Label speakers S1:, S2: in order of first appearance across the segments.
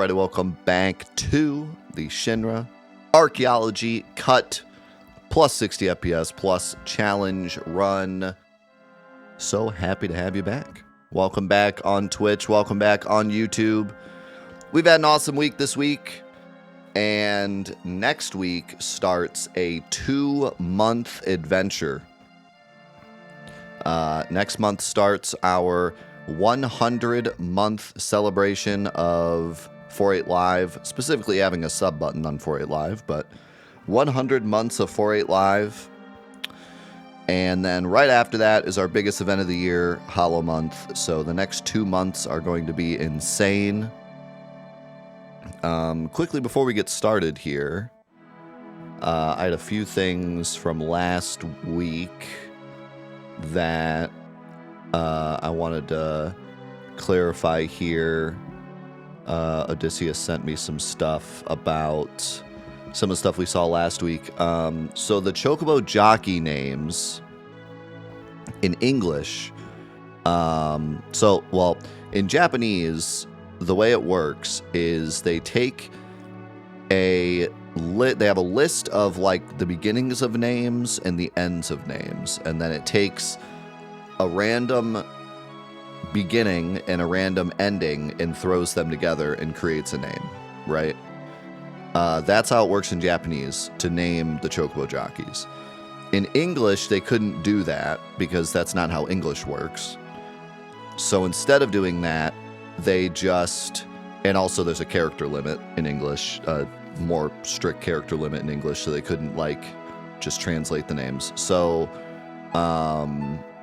S1: Alrighty, welcome back to the Shinra Archaeology Cut plus 60 FPS plus challenge run. So happy to have you back. Welcome back on Twitch. Welcome back on YouTube. We've had an awesome week this week. And next week starts a 2-month adventure. Next month starts our 100-month celebration of 48 Live, specifically having a sub button on 48 Live, but 100 months of 48 Live. And then right after that is our biggest event of the year, Hollow Month. So the next 2 months are going to be insane. Quickly before we get started here, I had a few things from last week that I wanted to clarify here. Odysseus sent me some stuff about some of the stuff we saw last week. So the Chocobo jockey names in English, in Japanese, the way it works is they take they have a list of like the beginnings of names and the ends of names, and then it takes a random beginning and a random ending and throws them together and creates a name, right? That's how it works in Japanese to name the Chocobo jockeys. In English, they couldn't do that because that's not how English works. So instead of doing that, they just, and also there's a character limit in English, more strict character limit in English, so they couldn't like just translate the names. So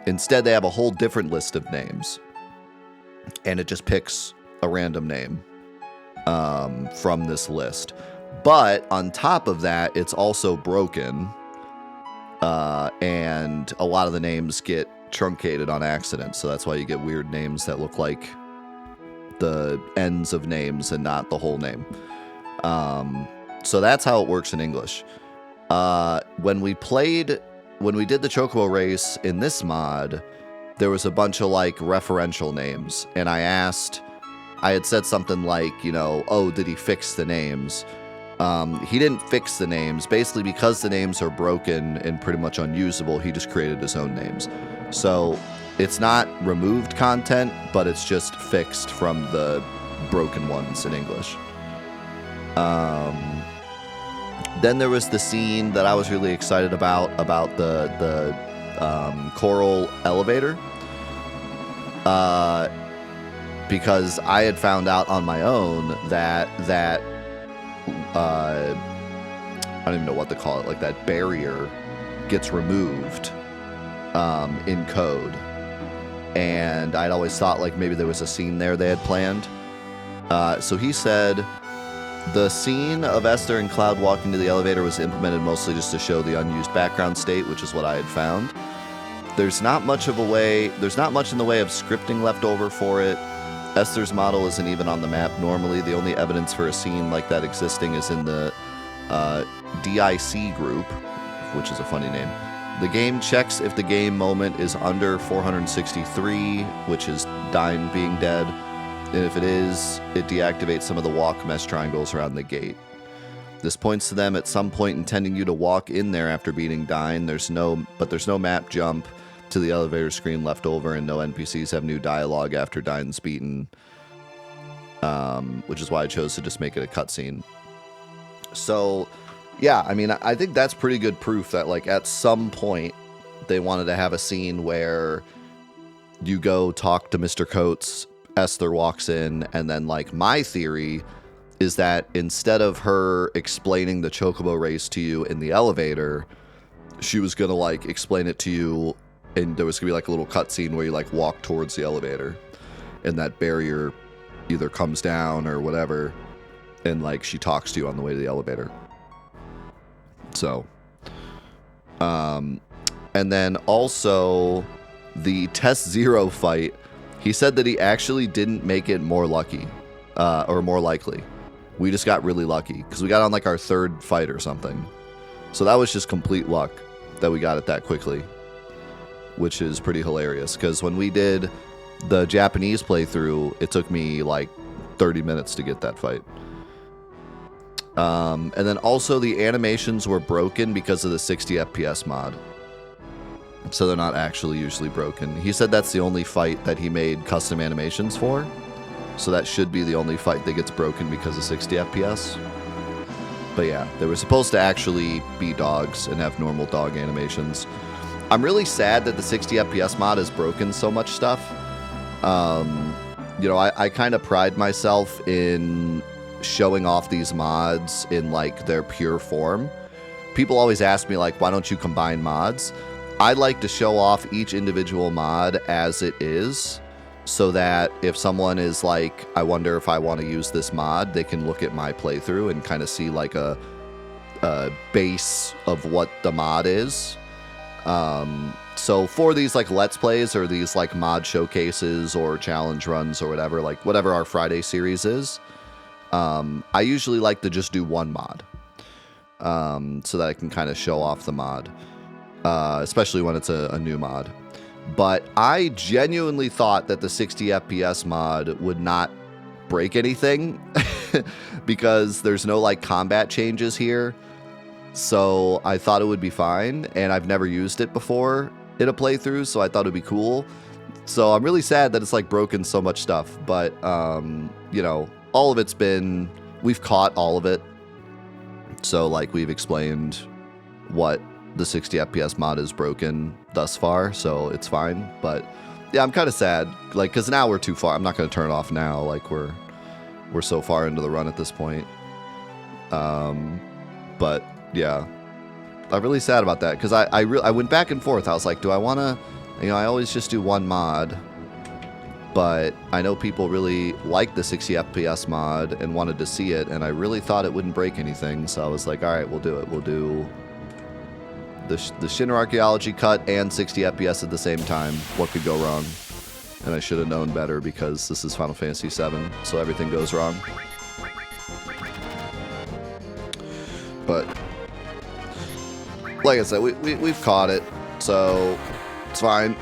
S1: instead they have a whole different list of names, and it just picks a random name from this list. But on top of that, it's also broken, and a lot of the names get truncated on accident, so that's why you get weird names that look like the ends of names and not the whole name. So that's how it works in English. When we did the Chocobo race in this mod, there was a bunch of like referential names, and I had said something like, oh, did he fix the names? He didn't fix the names. Basically, because the names are broken and pretty much unusable, he just created his own names. So it's not removed content, but it's just fixed from the broken ones in English. Then there was the scene that I was really excited about the coral elevator. Because I had found out on my own that I don't even know what to call it, like that barrier gets removed in code. And I'd always thought like maybe there was a scene there they had planned. So he said the scene of Esther and Cloud walking to the elevator was implemented mostly just to show the unused background state, which is what I had found. There's not much in the way of scripting left over for it. Esther's model isn't even on the map normally. The only evidence for a scene like that existing is in the DIC group, which is a funny name. The game checks if the game moment is under 463, which is Dyne being dead. And if it is, it deactivates some of the walk mesh triangles around the gate. This points to them at some point intending you to walk in there after beating Dyne. There's no map jump to the elevator screen left over, and no NPCs have new dialogue after Dyne's beaten, which is why I chose to just make it a cutscene. So, yeah, I mean, I think that's pretty good proof that, like, at some point they wanted to have a scene where you go talk to Mr. Coates, Esther walks in, and then, like, my theory is that instead of her explaining the Chocobo race to you in the elevator, she was gonna, like, explain it to you, and there was gonna be, like, a little cutscene where you, like, walk towards the elevator, and that barrier either comes down or whatever, and, like, she talks to you on the way to the elevator. So, and then also the Test Zero fight, he said that he actually didn't make it more lucky, or more likely. We just got really lucky because we got on like our third fight or something. So that was just complete luck that we got it that quickly, which is pretty hilarious because when we did the Japanese playthrough, it took me like 30 minutes to get that fight. And then also the animations were broken because of the 60 FPS mod. So they're not actually usually broken. He said that's the only fight that he made custom animations for. So that should be the only fight that gets broken because of 60 FPS. But yeah, they were supposed to actually be dogs and have normal dog animations. I'm really sad that the 60 FPS mod has broken so much stuff. You know, I kind of pride myself in showing off these mods in like their pure form. People always ask me like, why don't you combine mods? I like to show off each individual mod as it is, so that if someone is like, I wonder if I want to use this mod, they can look at my playthrough and kind of see like a base of what the mod is. So for these like Let's Plays or these like mod showcases or challenge runs or whatever, like whatever our Friday series is, I usually like to just do one mod, so that I can kind of show off the mod, especially when it's a new mod. But I genuinely thought that the 60 FPS mod would not break anything because there's no like combat changes here. So I thought it would be fine, and I've never used it before in a playthrough, so I thought it'd be cool. So I'm really sad that it's like broken so much stuff, but you know, all of it's been, we've caught all of it. So like we've explained what the 60 FPS mod is broken thus far, so it's fine. But yeah, I'm kind of sad, like, because now we're too far. I'm not going to turn it off now, like we're so far into the run at this point. But yeah, I'm really sad about that, because I went back and forth. I was like, do I want to, you know, I always just do one mod, but I know people really like the 60 FPS mod and wanted to see it, and I really thought it wouldn't break anything, so I was like, all right, we'll do it. We'll do the Shinra Archaeology Cut and 60 FPS at the same time. What could go wrong? And I should have known better, because this is Final Fantasy VII, so everything goes wrong. But like I said, we've caught it, so it's fine.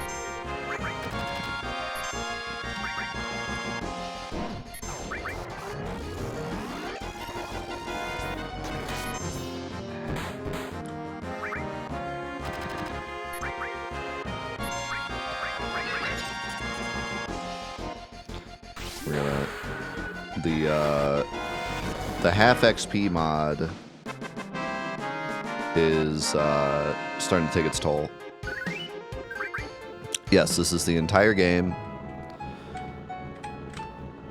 S1: We're gonna the half XP mod is starting to take its toll. Yes, this is the entire game.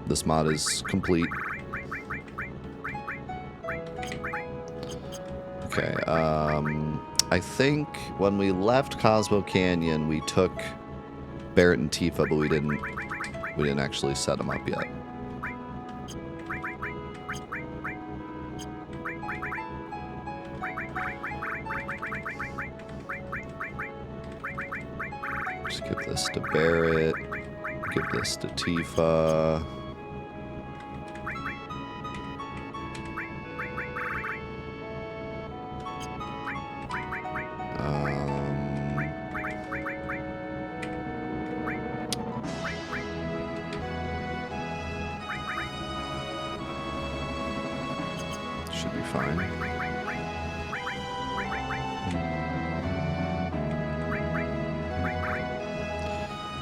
S1: This mod is complete. Okay, I think when we left Cosmo Canyon, we took Barrett and Tifa, but we didn't actually set them up yet. Just give this to Barrett. Give this to Tifa. Should be fine.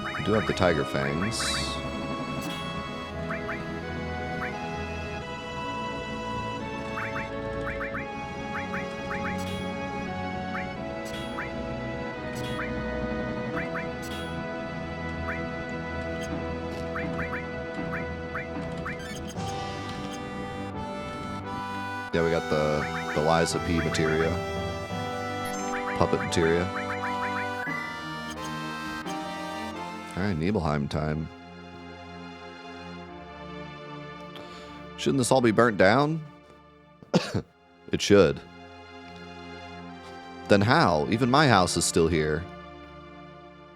S1: I do have the Tiger Fangs. Yeah, we got the Liza P materia. Puppet materia. Alright, Nibelheim time. Shouldn't this all be burnt down? It should. Then how? Even my house is still here.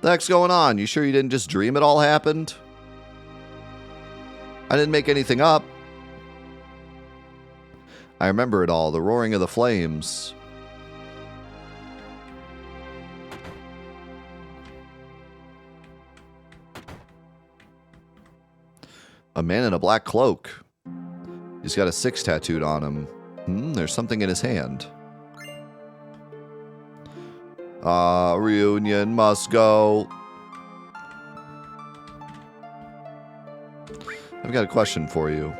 S1: The heck's going on? You sure you didn't just dream it all happened? I didn't make anything up. I remember it all, the roaring of the flames. A man in a black cloak. He's got a 6 tattooed on him. There's something in his hand. Reunion must go. I've got a question for you.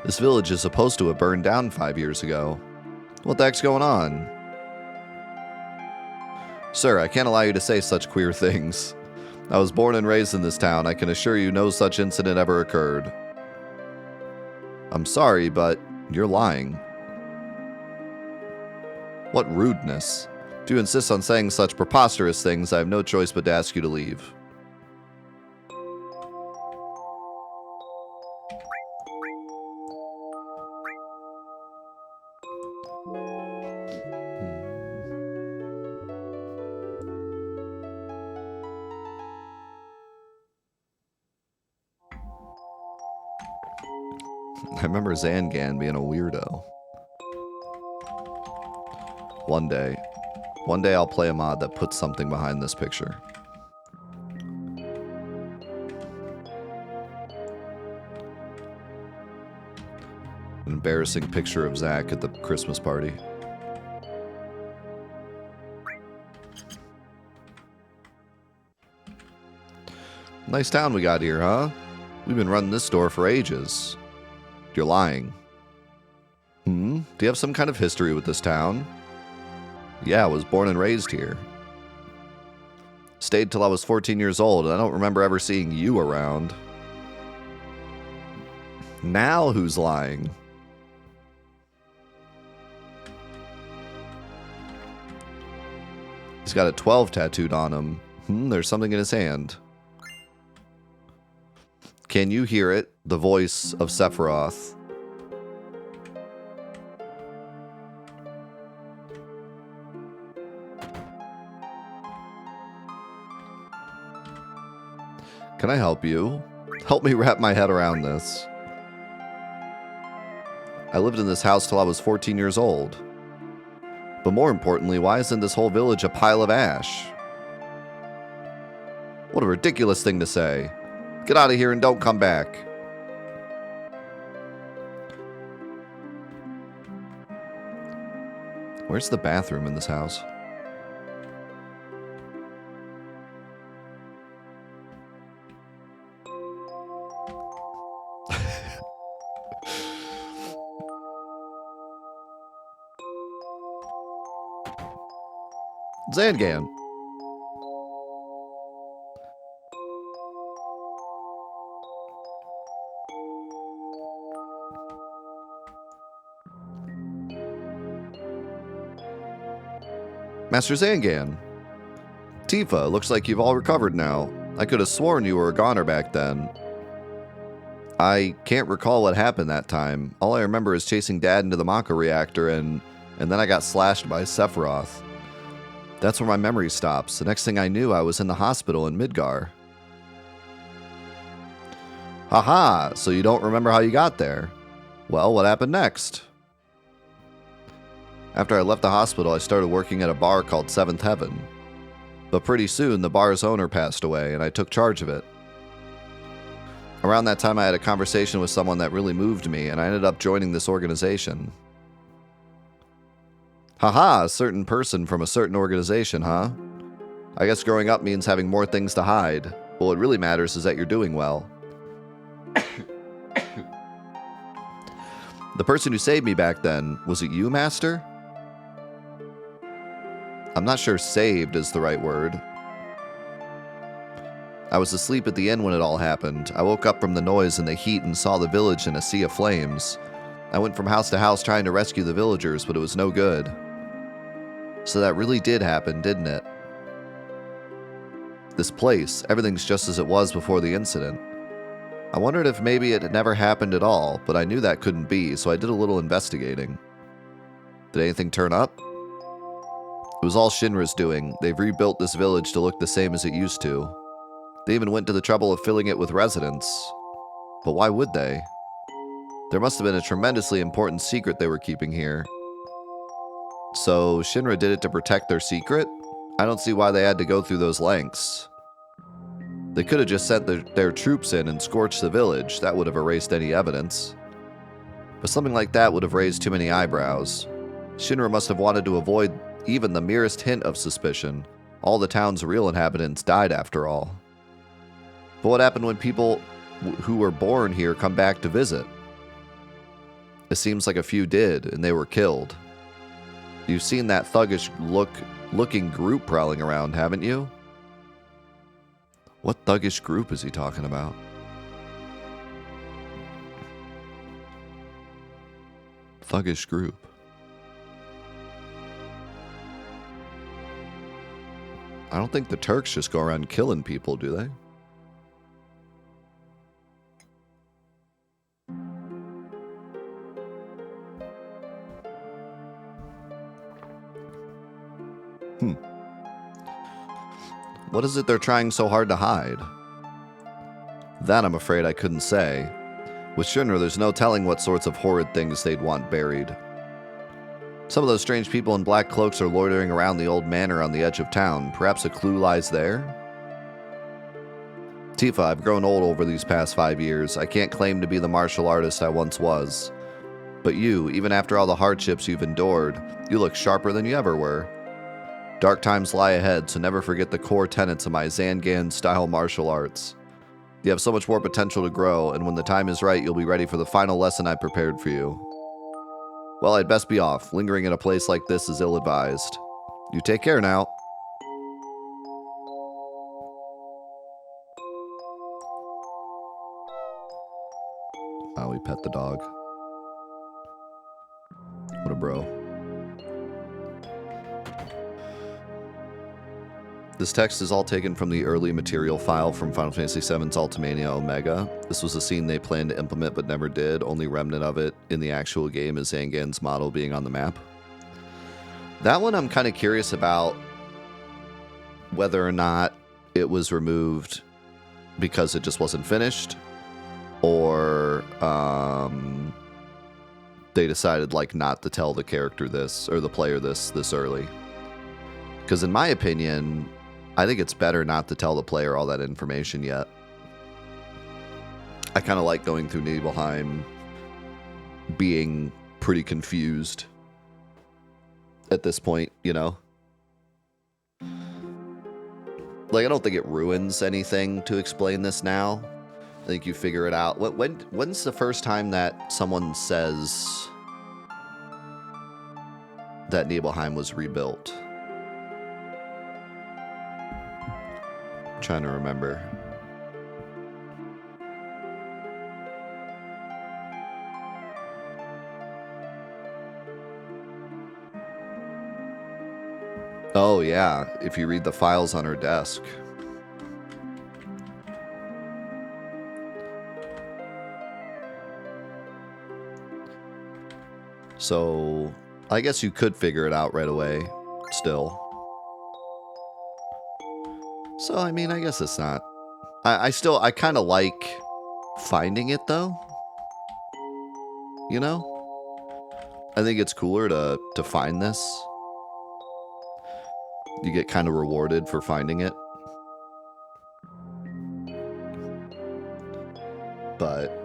S1: This village is supposed to have burned down 5 years ago. What the heck's going on? Sir, I can't allow you to say such queer things. I was born and raised in this town. I can assure you no such incident ever occurred. I'm sorry, but you're lying. What rudeness. If you insist on saying such preposterous things, I have no choice but to ask you to leave. I remember Zangan being a weirdo. One day I'll play a mod that puts something behind this picture. An embarrassing picture of Zach at the Christmas party. Nice town we got here, huh? We've been running this store for ages. You're lying. Do you have some kind of history with this town? Yeah, I was born and raised here. Stayed till I was 14 years old, and I don't remember ever seeing you around. Now who's lying? He's got a 12 tattooed on him. There's something in his hand. Can you hear it? The voice of Sephiroth. Can I help you? Help me wrap my head around this. I lived in this house till I was 14 years old. But more importantly, why isn't this whole village a pile of ash? What a ridiculous thing to say. Get out of here and don't come back. Where's the bathroom in this house? Zangan. Master Zangan. Tifa, looks like you've all recovered now. I could have sworn you were a goner back then. I can't recall what happened that time. All I remember is chasing Dad into the Mako reactor and then I got slashed by Sephiroth. That's where my memory stops. The next thing I knew, I was in the hospital in Midgar. Haha, so you don't remember how you got there? Well, what happened next? After I left the hospital, I started working at a bar called Seventh Heaven. But pretty soon, the bar's owner passed away, and I took charge of it. Around that time, I had a conversation with someone that really moved me, and I ended up joining this organization. Haha, a certain person from a certain organization, huh? I guess growing up means having more things to hide. But what really matters is that you're doing well. The person who saved me back then, was it you, Master? I'm not sure saved is the right word. I was asleep at the inn when it all happened. I woke up from the noise and the heat and saw the village in a sea of flames. I went from house to house trying to rescue the villagers, but it was no good. So that really did happen, didn't it? This place, everything's just as it was before the incident. I wondered if maybe it had never happened at all, but I knew that couldn't be, so I did a little investigating. Did anything turn up? It was all Shinra's doing. They've rebuilt this village to look the same as it used to. They even went to the trouble of filling it with residents. But why would they? There must have been a tremendously important secret they were keeping here. So, Shinra did it to protect their secret? I don't see why they had to go through those lengths. They could have just sent their troops in and scorched the village. That would have erased any evidence. But something like that would have raised too many eyebrows. Shinra must have wanted to avoid even the merest hint of suspicion. All the town's real inhabitants died after all. But what happened when people who were born here come back to visit? It seems like a few did, and they were killed. You've seen that thuggish looking group prowling around, haven't you? What thuggish group is he talking about? Thuggish group. I don't think the Turks just go around killing people, do they? What is it they're trying so hard to hide? That I'm afraid I couldn't say. With Shinra, there's no telling what sorts of horrid things they'd want buried. Some of those strange people in black cloaks are loitering around the old manor on the edge of town. Perhaps a clue lies there? Tifa, I've grown old over these past 5 years. I can't claim to be the martial artist I once was. But you, even after all the hardships you've endured, you look sharper than you ever were. Dark times lie ahead, so never forget the core tenets of my Zangan-style martial arts. You have so much more potential to grow, and when the time is right, you'll be ready for the final lesson I prepared for you. Well, I'd best be off. Lingering in a place like this is ill-advised. You take care now. Oh, we pet the dog. What a bro. This text is all taken from the early material file from Final Fantasy VII's Ultimania Omega. This was a scene they planned to implement but never did. Only remnant of it in the actual game is Zangan's model being on the map. That one I'm kind of curious about whether or not it was removed because it just wasn't finished, or they decided like not to tell the character this or the player this early. Because in my opinion, I think it's better not to tell the player all that information yet. I kind of like going through Nibelheim being pretty confused at this point, you know? Like, I don't think it ruins anything to explain this now. I think you figure it out. When's the first time that someone says that Nibelheim was rebuilt? Trying to remember. Oh yeah, if you read the files on her desk. So I guess you could figure it out right away still. So, I mean, I guess it's not... I kind of like finding it, though. You know? I think it's cooler to find this. You get kind of rewarded for finding it. But,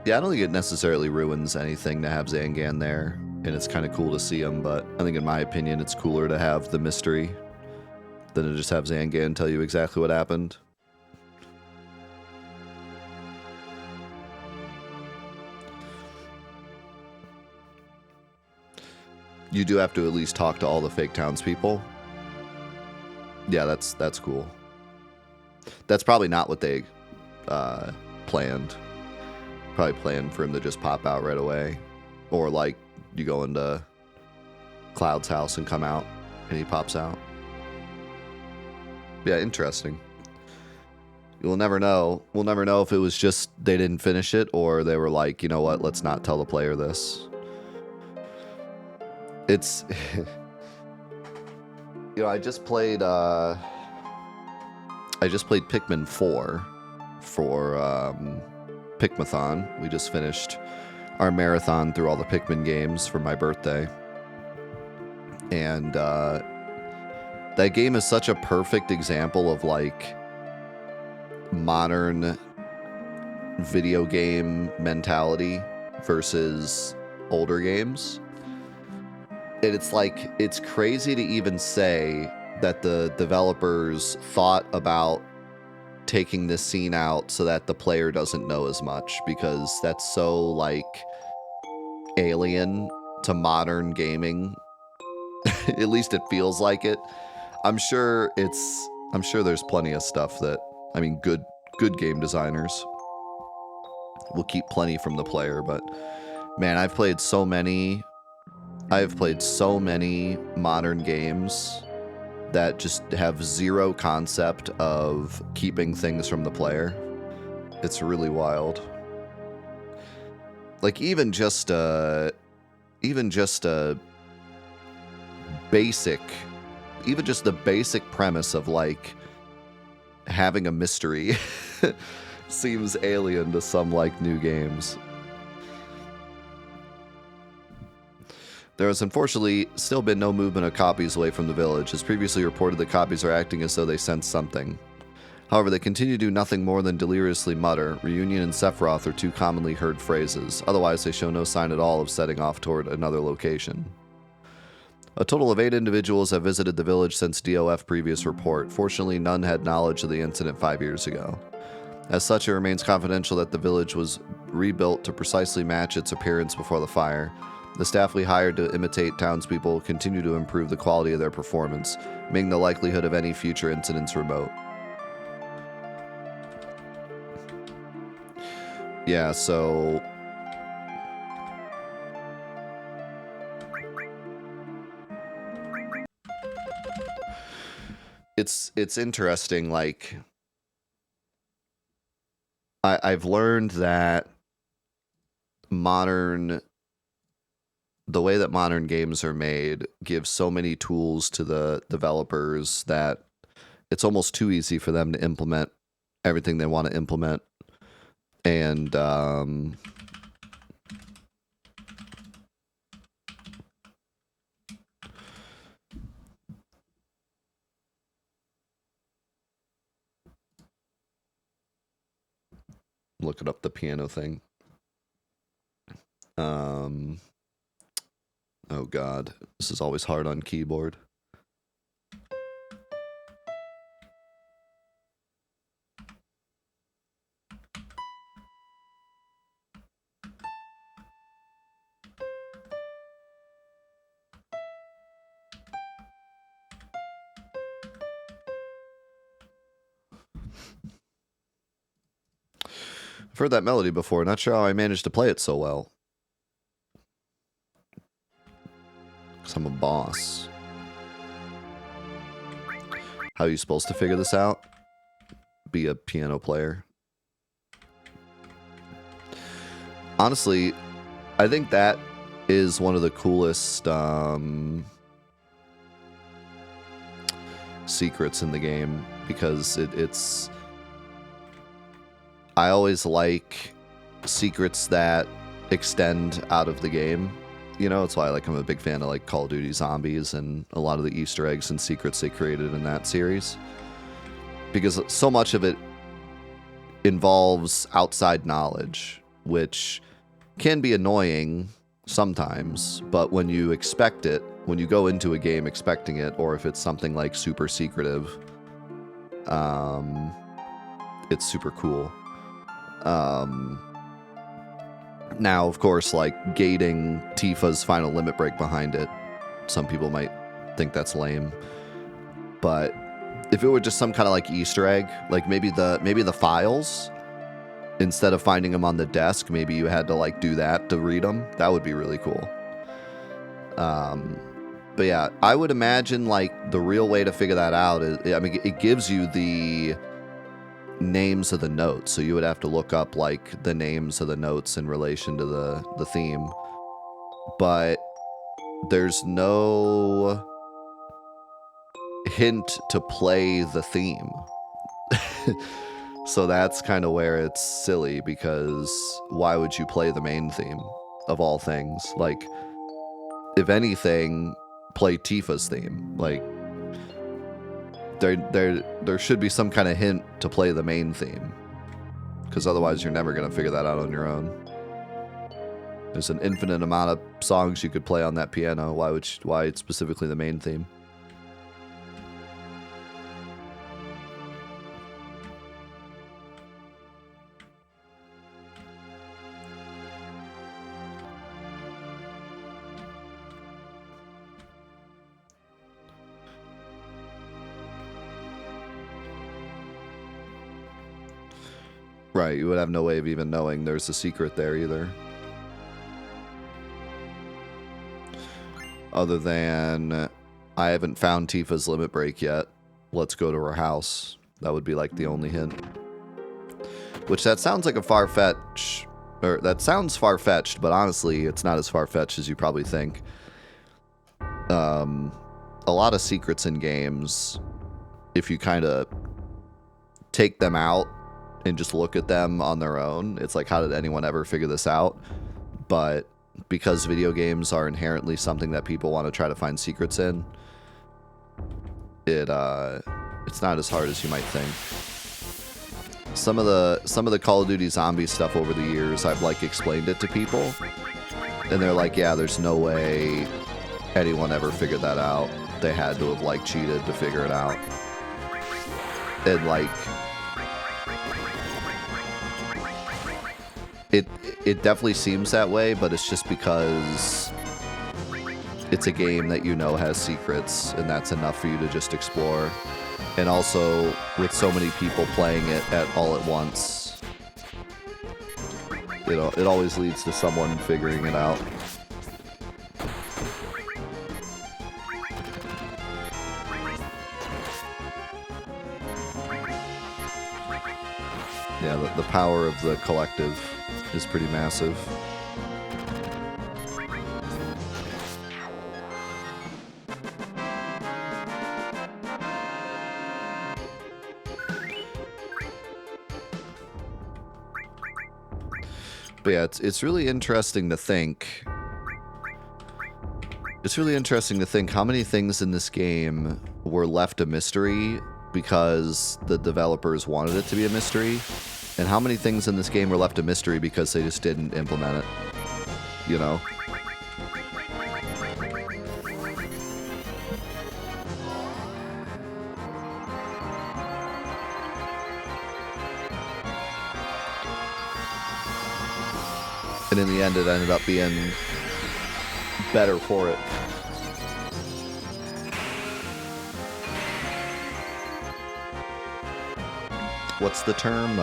S1: yeah, I don't think it necessarily ruins anything to have Zangan there. And it's kind of cool to see him, but I think in my opinion, it's cooler to have the mystery than to just have Zangan tell you exactly what happened. You do have to at least talk to all the fake townspeople. Yeah, that's cool. That's probably not what they planned. Probably planned for him to just pop out right away. Or like, you go into Cloud's house and come out, and he pops out. Yeah, interesting. You'll never know. We'll never know if it was just they didn't finish it, or they were like, you know what, let's not tell the player this. It's... you know, I just played Pikmin 4 for Pikmathon. We just finished our marathon through all the Pikmin games for my birthday. And that game is such a perfect example of like modern video game mentality versus older games. And it's like, it's crazy to even say that the developers thought about taking this scene out so that the player doesn't know as much, because that's so like alien to modern gaming. At least it feels like it. I'm sure there's plenty of stuff that, I mean, good game designers will keep plenty from the player, but man, I've played so many modern games that just have zero concept of keeping things from the player. It's really wild. Like even just a basic, even just the basic premise of like having a mystery seems alien to some like new games. There has unfortunately still been no movement of copies away from the village. As previously reported, the copies are acting as though they sense something. However, they continue to do nothing more than deliriously mutter. Reunion and Sephiroth are two commonly heard phrases. Otherwise, they show no sign at all of setting off toward another location. A total of 8 individuals have visited the village since DOF previous report. Fortunately, none had knowledge of the incident 5 years ago. As such, it remains confidential that the village was rebuilt to precisely match its appearance before the fire. The staff we hired to imitate townspeople continue to improve the quality of their performance, making the likelihood of any future incidents remote. Yeah, so it's interesting, like I've learned that the way that modern games are made gives so many tools to the developers that it's almost too easy for them to implement everything they want to implement. And looking up the piano thing. Oh god, this is always hard on keyboard. I've heard that melody before, not sure how I managed to play it so well. Because I'm a boss. How are you supposed to figure this out? Be a piano player. Honestly, I think that is one of the coolest secrets in the game, because it's... I always like secrets that extend out of the game. You know, it's why I'm a big fan of like Call of Duty Zombies and a lot of the Easter eggs and secrets they created in that series. Because so much of it involves outside knowledge, which can be annoying sometimes, but when you expect it, when you go into a game expecting it, or if it's something like super secretive, it's super cool. Now, of course, like gating Tifa's final limit break behind it, some people might think that's lame. But if it were just some kind of like Easter egg, like maybe the files, instead of finding them on the desk, maybe you had to like do that to read them. That would be really cool. But yeah, I would imagine like the real way to figure that out is, I mean, it gives you the names of the notes, so you would have to look up like the names of the notes in relation to the theme, but there's no hint to play the theme. So that's kind of where it's silly, because why would you play the main theme of all things? Like, if anything, play Tifa's theme. Like, there should be some kind of hint to play the main theme, because otherwise you're never going to figure that out on your own. There's an infinite amount of songs you could play on that piano. Why it's specifically the main theme? Right, you would have no way of even knowing there's a secret there either. Other than, I haven't found Tifa's limit break yet. Let's go to her house. That would be like the only hint. Which that sounds like a far-fetched, or that sounds far-fetched, but honestly, it's not as far-fetched as you probably think. A lot of secrets in games, if you kind of take them out and just look at them on their own, it's like, how did anyone ever figure this out? But because video games are inherently something that people want to try to find secrets in, it's not as hard as you might think. Some of the Call of Duty zombie stuff over the years, I've like explained it to people, and they're like, yeah, there's no way anyone ever figured that out. They had to have like cheated to figure it out. And like, it definitely seems that way, but it's just because it's a game that you know has secrets, and that's enough for you to just explore. And also, with so many people playing it all at once, it always leads to someone figuring it out. Yeah, the power of the collective is pretty massive. But yeah, it's really interesting to think. It's really interesting to think how many things in this game were left a mystery because the developers wanted it to be a mystery, and how many things in this game were left a mystery because they just didn't implement it, you know? And in the end, it ended up being better for it. What's the term?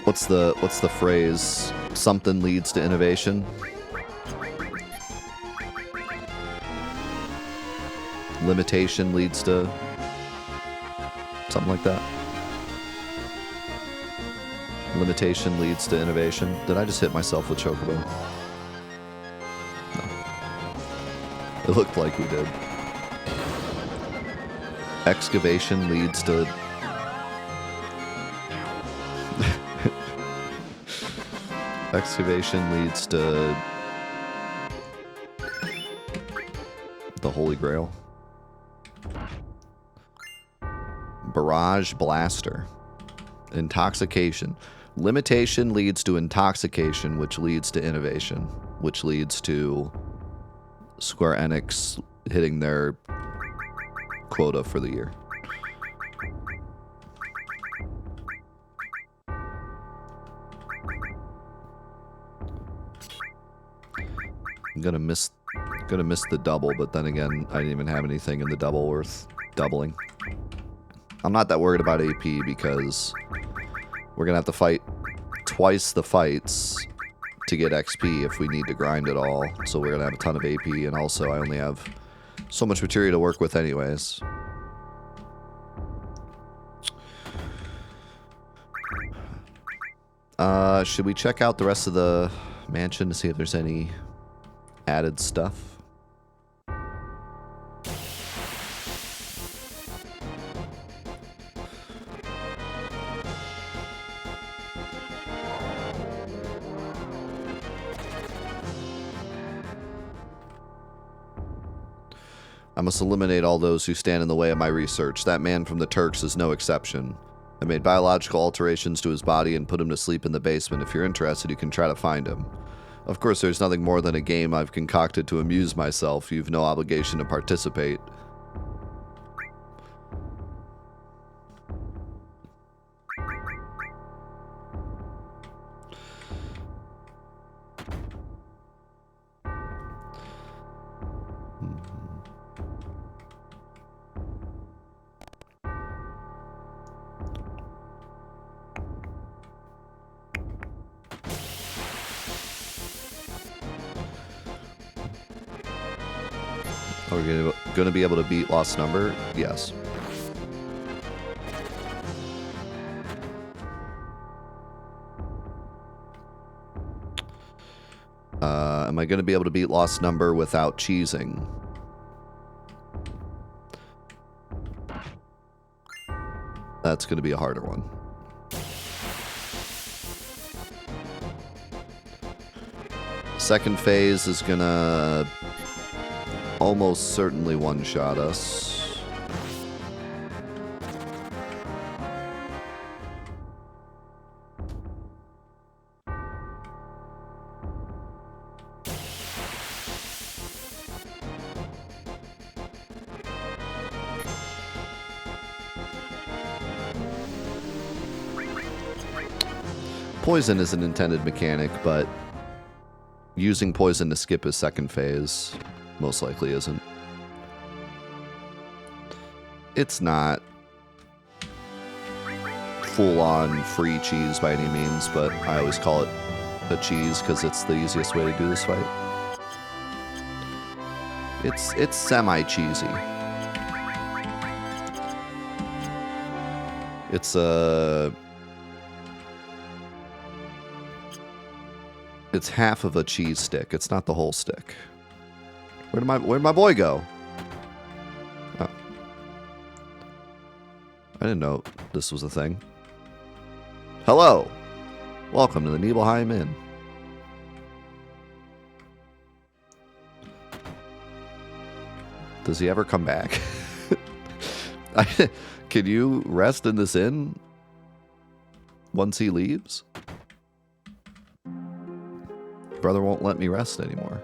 S1: What's the phrase? Something leads to innovation. Limitation leads to something like that. Limitation leads to innovation. Did I just hit myself with Chocobo? No. It looked like we did. Excavation leads to... Excavation leads to... the Holy Grail. Barrage Blaster. Intoxication. Limitation leads to intoxication, which leads to innovation, which leads to Square Enix hitting their quota for the year. I'm gonna miss the double, but then again, I didn't even have anything in the double worth doubling. I'm not that worried about AP because we're gonna have to fight twice the fights to get XP if we need to grind it all. So we're gonna have a ton of AP, and also I only have so much materia to work with anyways. Should we check out the rest of the mansion to see if there's any added stuff? I must eliminate all those who stand in the way of my research. That man from the Turks is no exception. I made biological alterations to his body and put him to sleep in the basement. If you're interested, you can try to find him. Of course, there's nothing more than a game I've concocted to amuse myself. You've no obligation to participate. Are we going to be able to beat Lost Number? Yes. Am I going to be able to beat Lost Number without cheesing? That's going to be a harder one. Second phase is going to almost certainly one-shot us. Poison is an intended mechanic, but using poison to skip his second phase most likely isn't. It's not full-on free cheese by any means, but I always call it a cheese because it's the easiest way to do this fight. It's semi-cheesy. It's half of a cheese stick. It's not the whole stick. Where'd my boy go? Oh. I didn't know this was a thing. Hello. Welcome to the Nibelheim Inn. Does he ever come back? Can you rest in this inn once he leaves? Brother won't let me rest anymore.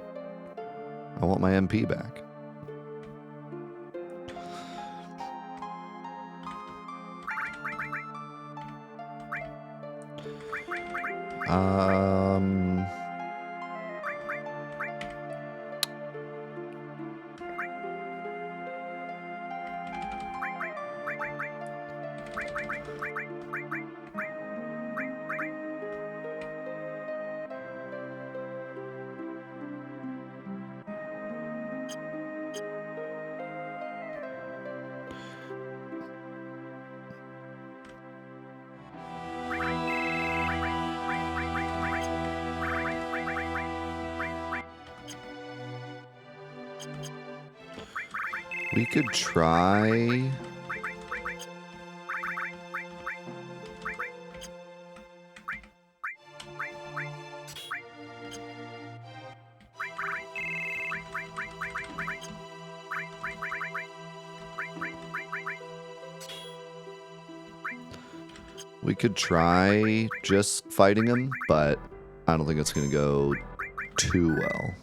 S1: I want my MP back. We could try... We could try just fighting him, but I don't think it's going to go too well.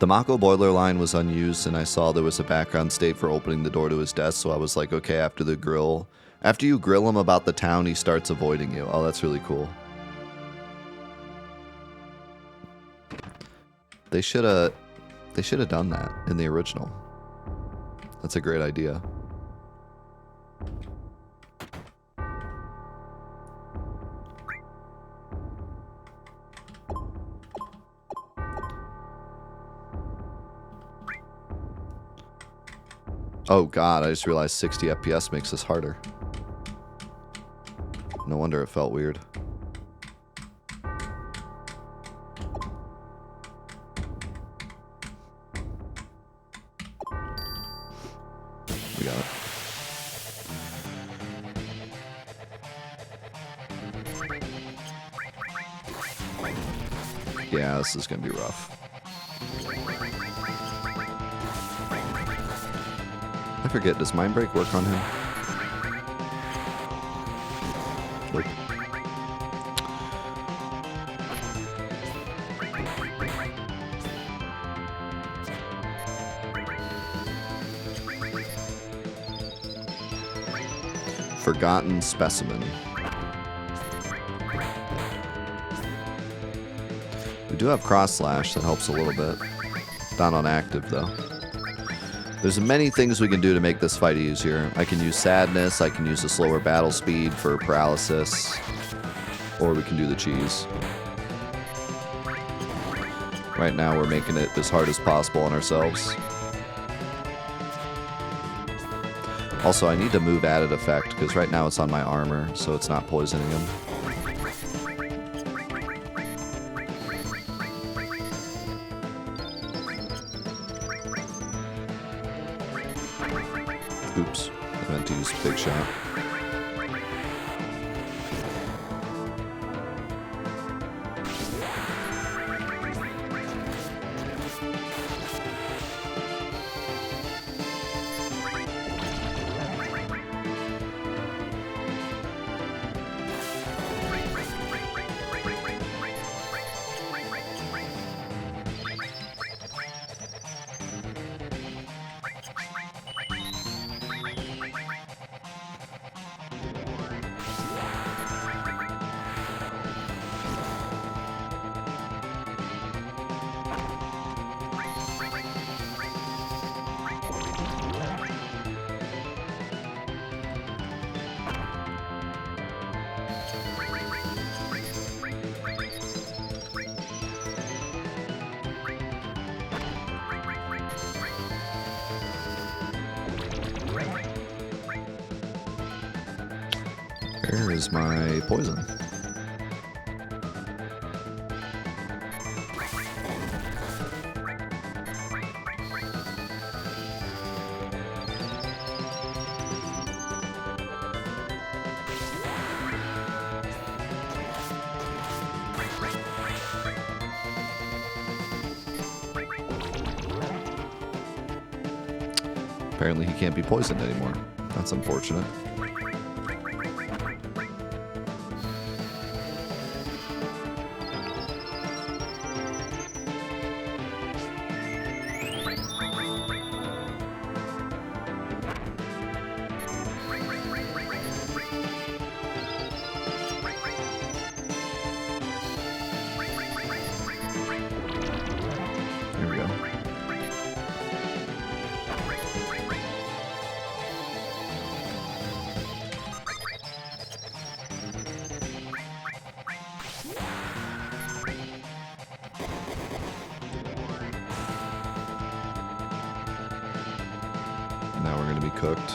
S1: The Mako boiler line was unused, and I saw there was a background state for opening the door to his desk, so I was like, okay, after you grill him about the town, he starts avoiding you. Oh, that's really cool. They should have done that in the original. That's a great idea. Oh god, I just realized 60 FPS makes this harder. No wonder it felt weird. We got it. Yeah, this is gonna be rough. forget, does Mind Break work on him? Nope. Forgotten Specimen. We do have Cross Slash, that helps a little bit. Not on active, though. There's many things we can do to make this fight easier. I can use Sadness, I can use a slower battle speed for paralysis, or we can do the cheese. Right now we're making it as hard as possible on ourselves. Also, I need to move added effect, because right now it's on my armor, so it's not poisoning him. Oops, I meant to use Big Shot. Where is my poison? Apparently he can't be poisoned anymore. That's unfortunate. Here we go. Now we're going to be cooked.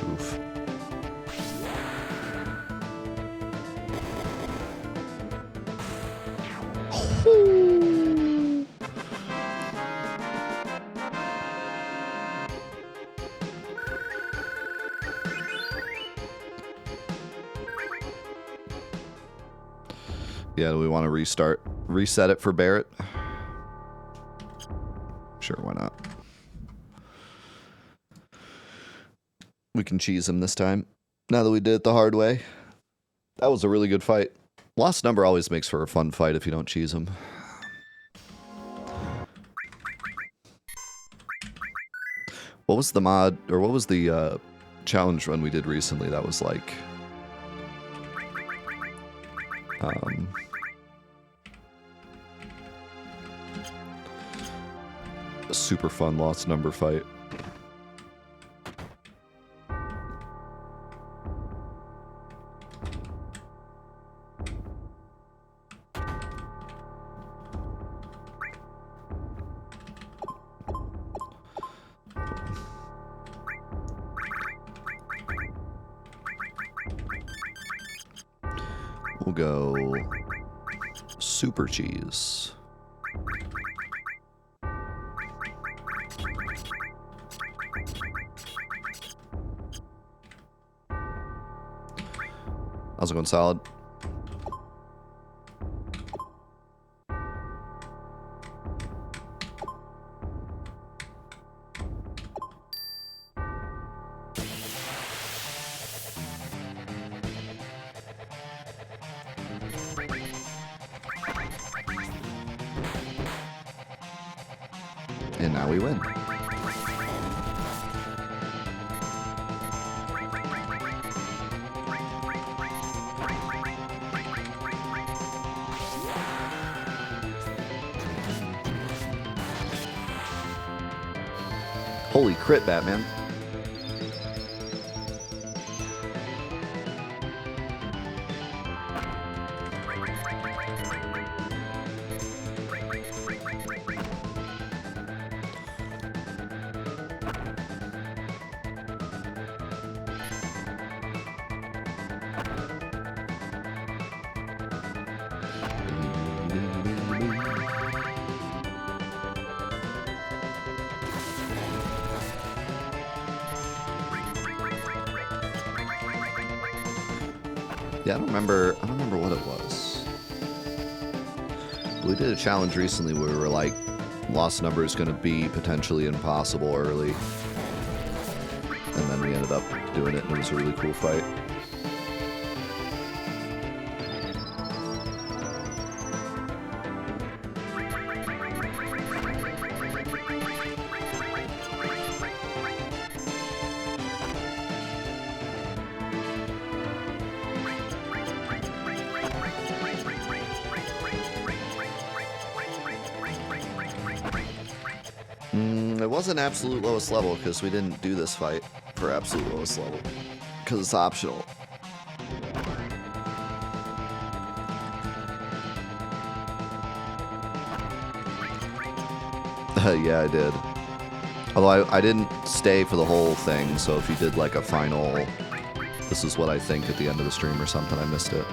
S1: Oof. Yeah, do we want to reset it for Barrett? Sure, why not? We can cheese him this time, now that we did it the hard way. That was a really good fight. Lost number always makes for a fun fight if you don't cheese him. What was the mod, or what was the challenge run we did recently that was like... Super fun lost number fight. We'll go super cheese. How's it going, solid? And now we win. Holy crit, Batman. Yeah, I don't remember what it was. We did a challenge recently where we were like, lost number is going to be potentially impossible early. And then we ended up doing it, and it was a really cool fight. It wasn't absolute lowest level because we didn't do this fight for absolute lowest level because it's optional. Yeah, I did. Although I didn't stay for the whole thing, so if you did like a final, this is what I think at the end of the stream or something, I missed it.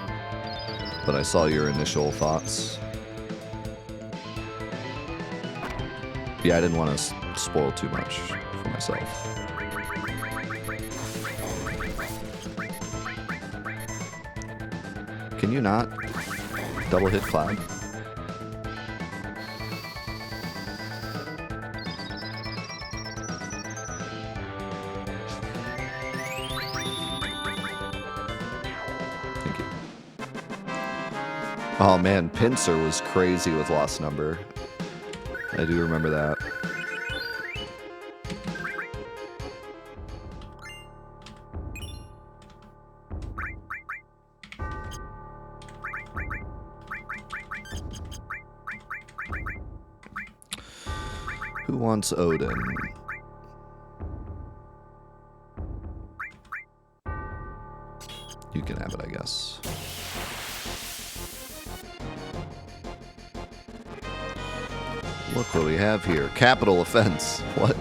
S1: But I saw your initial thoughts. Yeah, I didn't want to spoil too much for myself. Can you not double hit Cloud? Thank you. Oh man, Pincer was crazy with lost number. I do remember that. Who wants Odin? You can have it, I guess. Look what we have here. Capital offense. What?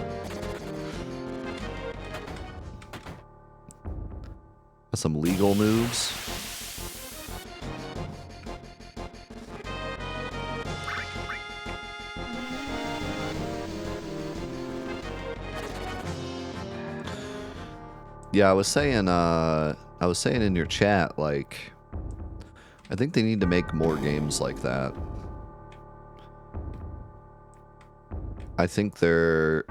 S1: Some legal moves. Yeah, I was saying in your chat, like, I think they need to make more games like that. I think they're,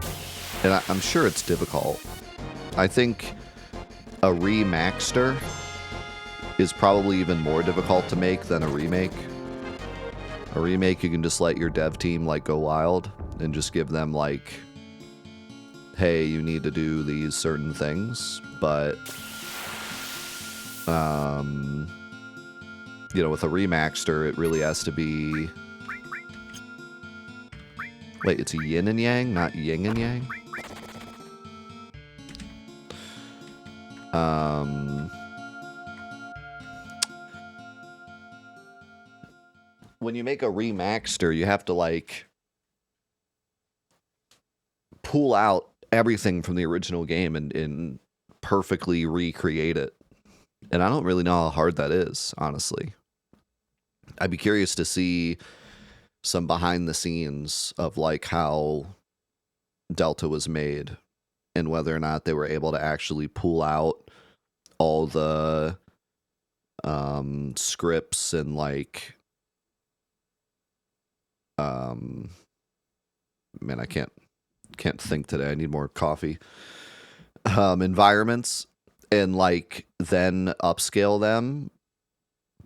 S1: and I'm sure it's difficult. I think a remaster is probably even more difficult to make than a remake. A remake, you can just let your dev team like go wild and just give them like, hey, you need to do these certain things. But, you know, with a remaster, it really has to be Wait, it's yin and yang, not yin and yang? When you make a remaster, you have to, like, pull out everything from the original game and perfectly recreate it. And I don't really know how hard that is, honestly. I'd be curious to see some behind the scenes of, like, how Delta was made and whether or not they were able to actually pull out all the scripts and, like, man, I can't think today. I need more coffee. Environments and, like, then upscale them.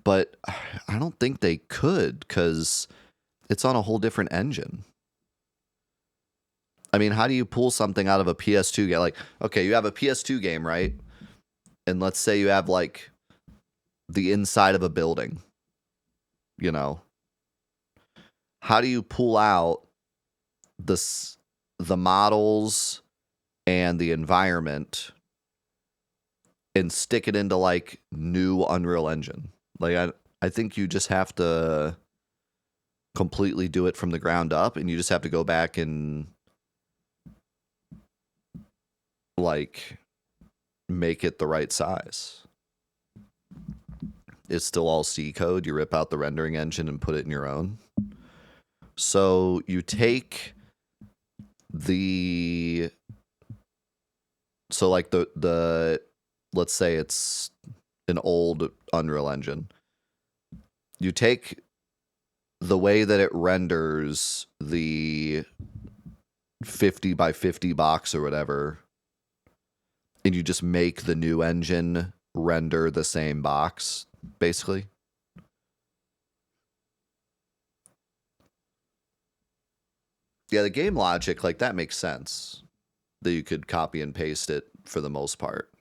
S1: But I don't think they could because it's on a whole different engine. I mean, how do you pull something out of a PS2 game? Like, okay, you have a PS2 game, right? And let's say you have, like, the inside of a building, you know? How do you pull out the models and the environment and stick it into, like, new Unreal Engine? Like, I think you just have to completely do it from the ground up, and you just have to go back and, like, make it the right size. It's still all C code. You rip out the rendering engine and put it in your own. So you take like the let's say it's an old Unreal Engine. You take the way that it renders the 50 by 50 box or whatever, and you just make the new engine render the same box, basically. Yeah, the game logic, like, that makes sense. That you could copy and paste it for the most part.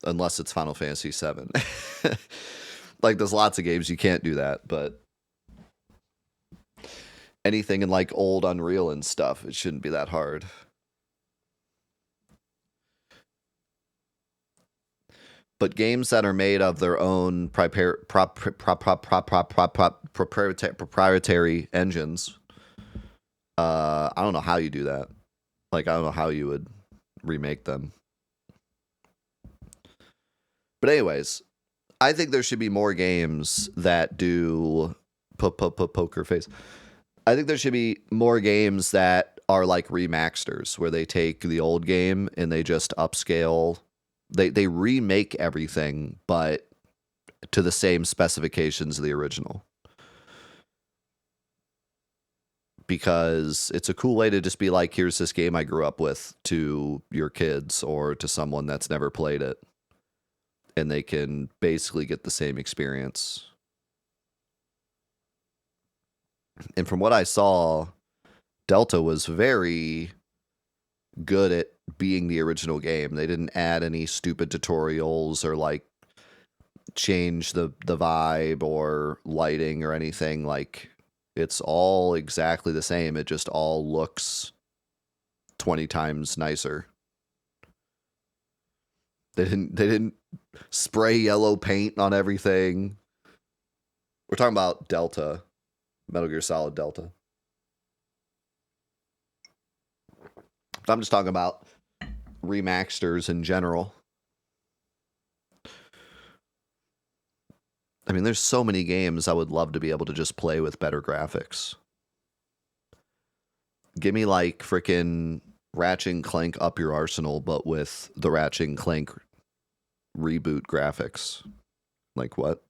S1: Unless it's Final Fantasy VII. Like, there's lots of games you can't do that, but anything in, like, old Unreal and stuff, it shouldn't be that hard. But games that are made of their own proprietary engines, I don't know how you do that. Like, I don't know how you would remake them. But anyways, I think there should be more games that do poker face. I think there should be more games that are like remasters, where they take the old game and they just upscale. They remake everything, but to the same specifications of the original. Because it's a cool way to just be like, here's this game I grew up with, to your kids or to someone that's never played it. And they can basically get the same experience. And from what I saw, Delta was very good at being the original game. They didn't add any stupid tutorials or, like, change the vibe or lighting or anything. Like, it's all exactly the same. It just all looks 20 times nicer. They didn't spray yellow paint on everything. We're talking about Delta, Metal Gear Solid Delta. I'm just talking about remasters in general. I mean, there's so many games I would love to be able to just play with better graphics. Give me, like, frickin' Ratchet and Clank Up Your Arsenal, but with the Ratchet and Clank reboot graphics. Like, what?